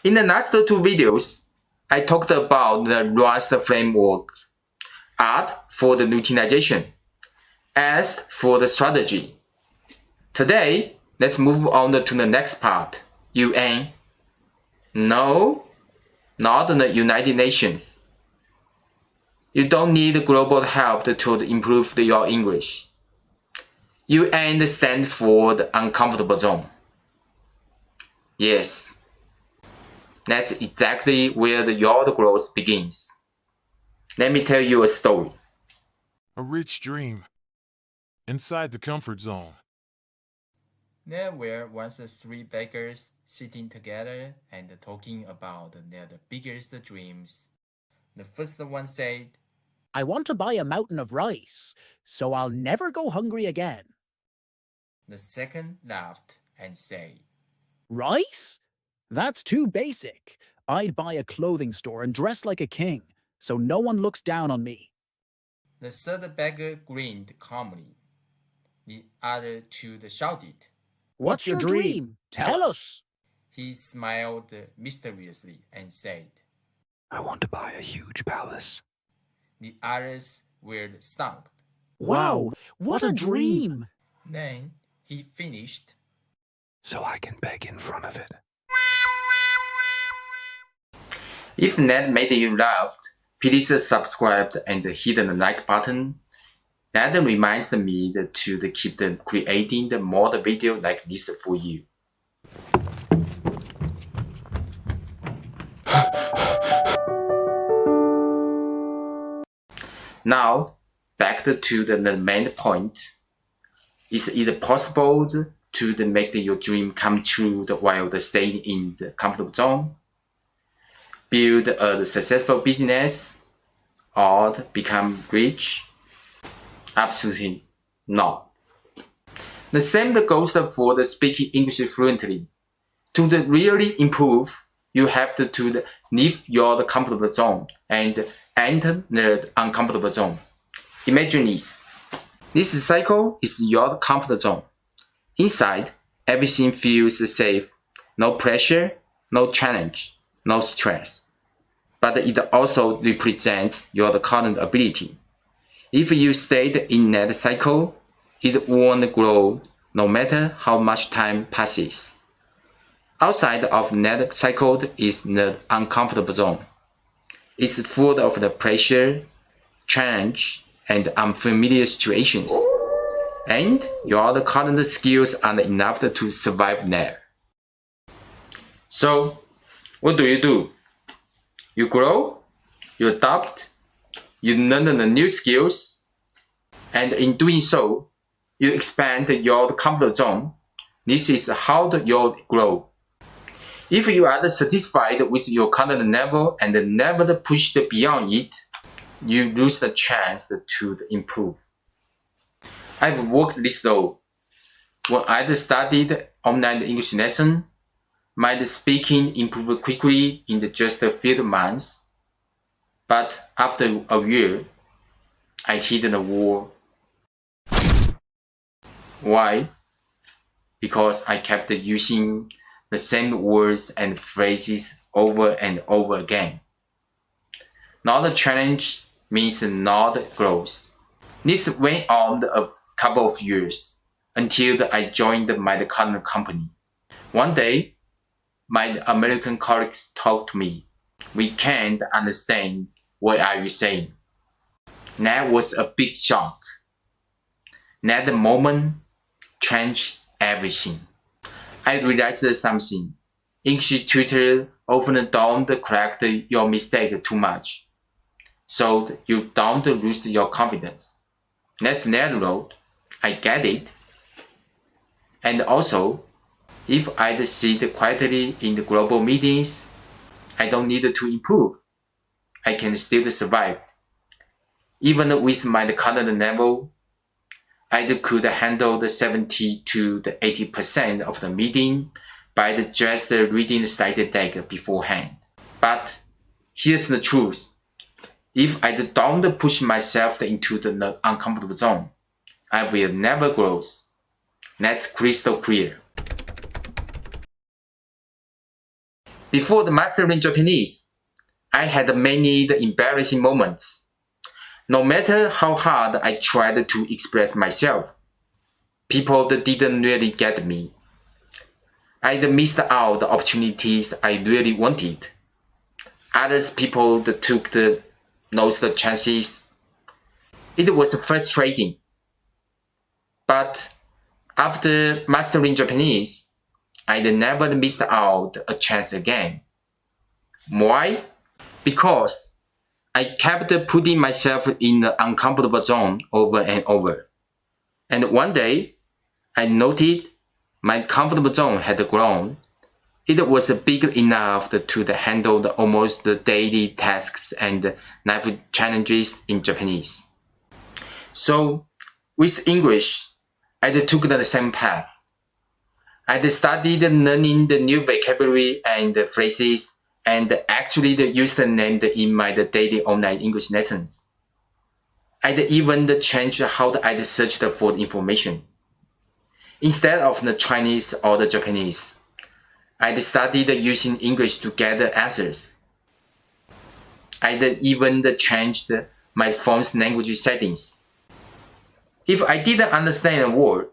In the last two videos, I talked about the Rust framework, R for the routinization, S for the strategy. Today, let's move on to the next part, UN. No, not the United Nations. You don't need global help to improve your English. UN stands for the uncomfortable zone. Yes, that's exactly where your growth begins. Let me tell you a story. A rich dream. Inside the comfort zone. There were once three beggars sitting together and talking about their biggest dreams. The first one said, I want to buy a mountain of rice, so I'll never go hungry again. The second laughed and said, Rice? That's too basic. I'd buy a clothing store and dress like a king, so no one looks down on me. The third beggar grinned calmly. The other two shouted, What's your dream? Tell us. He smiled mysteriously and said, I want to buy a huge palace. The others were stunned. Wow, what a dream! Then he finished, So I can beg in front of it. If that made you laugh, please subscribe and hit the like button. That reminds me to keep creating more videos like this for you. Now, back to the main point. Is it possible to make your dream come true while staying in the comfortable zone? Build a successful business or become rich? Absolutely not. The same goes for the speaking English fluently. To really improve, you have to leave your comfortable zone and enter the uncomfortable zone. Imagine this. This cycle is your comfort zone. Inside, everything feels safe. No pressure, no challenge, no stress. But it also represents your current ability. If you stayed in that cycle, it won't grow no matter how much time passes. Outside of that cycle is the uncomfortable zone. It's full of the pressure, challenge, and unfamiliar situations. And your current skills aren't enough to survive there. So, what do? You grow, you adapt, you learn the new skills, and in doing so, you expand your comfort zone. This is how you grow. If you are satisfied with your current level and never pushed beyond it, you lose the chance to improve. I've worked this though. When I studied online English lesson, my speaking improved quickly in just a few months. But after a year, I hit the wall. Why? Because I kept using the same words and phrases over and over again. Not a challenge means not growth. This went on a couple of years until I joined my current company. One day, my American colleagues talked to me. We can't understand what are you saying. That was a big shock. That moment changed everything. I realized something. English tutors often don't correct your mistake too much, so you don't lose your confidence. That's their road. I get it. And also, if I sit quietly in the global meetings, I don't need to improve. I can still survive. Even with my current level, I could handle the 70 to 80% of the meeting by just reading the slide deck beforehand. But here's the truth. If I don't push myself into the uncomfortable zone, I will never grow. That's crystal clear. Before the mastering Japanese, I had many embarrassing moments. No matter how hard I tried to express myself, people didn't really get me. I missed out the opportunities I really wanted. Others people took those chances. It was frustrating. But after mastering Japanese, I never missed out a chance again. Why? Because I kept putting myself in the uncomfortable zone over and over. And one day, I noted my comfortable zone had grown. It was big enough to handle almost daily tasks and life challenges in Japanese. So, with English, I took the same path. I studied learning the new vocabulary and phrases and actually used them in my daily online English lessons. I even changed how I searched for information. Instead of the Chinese or the Japanese, I studied using English to gather answers. I even changed my phone's language settings. If I didn't understand a word,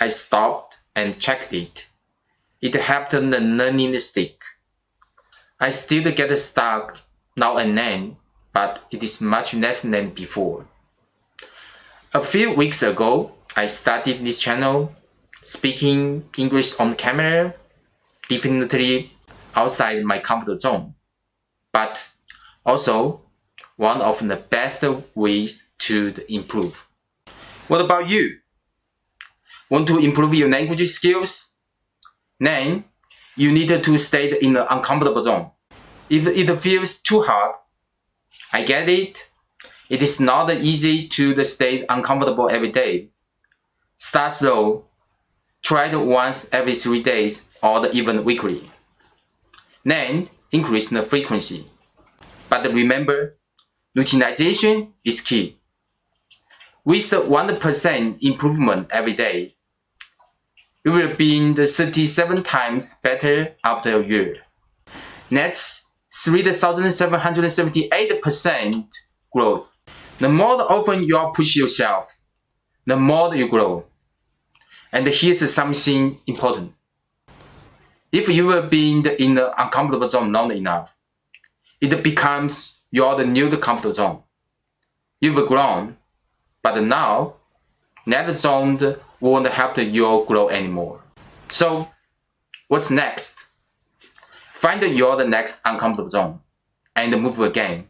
I stopped and checked it. It helped the learning stick. I still get stuck now and then, but it is much less than before. A few weeks ago, I started this channel, speaking English on camera, definitely outside my comfort zone, but also one of the best ways to improve. What about you? Want to improve your language skills? Then you need to stay in the uncomfortable zone. If it feels too hard, I get it. It is not easy to stay uncomfortable every day. Start slow. Try it once every 3 days or even weekly. Then increase the frequency. But remember, routinization is key. With 1% improvement every day, you will be 37 times better after a year. That's 3,778% growth. The more often you push yourself, the more you grow. And here's something important. If you have been in the uncomfortable zone long enough, it becomes your new comfort zone. You've grown, but now that zone won't help you grow anymore. So, what's next? Find your next uncomfortable zone and move again.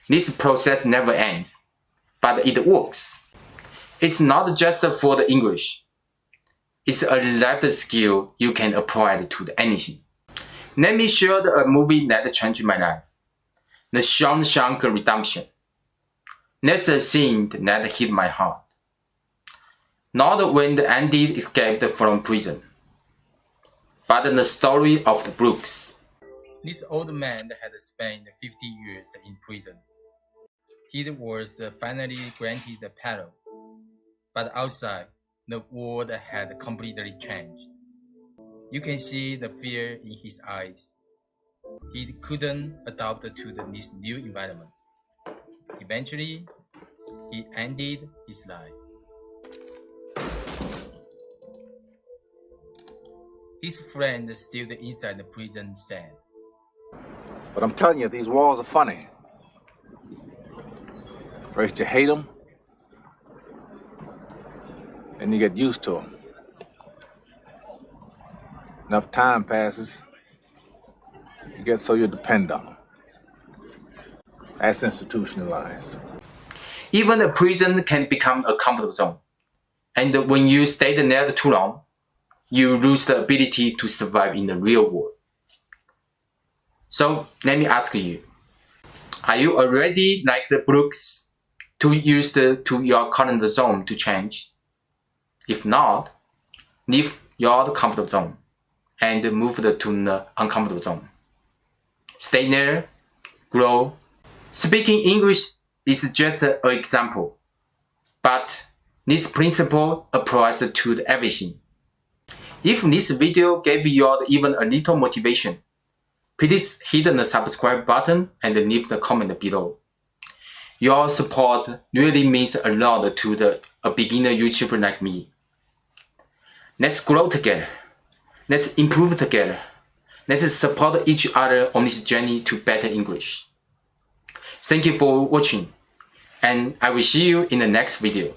This process never ends, but it works. It's not just for the English. It's a life skill you can apply to anything. Let me share a movie that changed my life. The Shawshank Redemption. That's a scene that hit my heart. Not when Andy escaped from prison, but the story of the Brooks. This old man had spent 50 years in prison. He was finally granted the parole, but outside, the world had completely changed. You can see the fear in his eyes. He couldn't adapt to this new environment. Eventually, he ended his life. His friend still inside the prison said, But I'm telling you, these walls are funny. First you hate them, then you get used to them. Enough time passes, you get so you depend on them. That's institutionalized. Even a prison can become a comfort zone. And when you stay there too long, you lose the ability to survive in the real world. So let me ask you, are you already like the Brooks, too used to your current zone to change? If not, leave your comfort zone and move to the uncomfortable zone. Stay there, grow. Speaking English is just an example, but this principle applies to everything. If this video gave you even a little motivation, Please hit the subscribe button and leave the comment below. Your support really means a lot to a beginner YouTuber like me. Let's grow together. Let's improve together. Let's support each other on this journey to better English. Thank you for watching, and I will see you in the next video.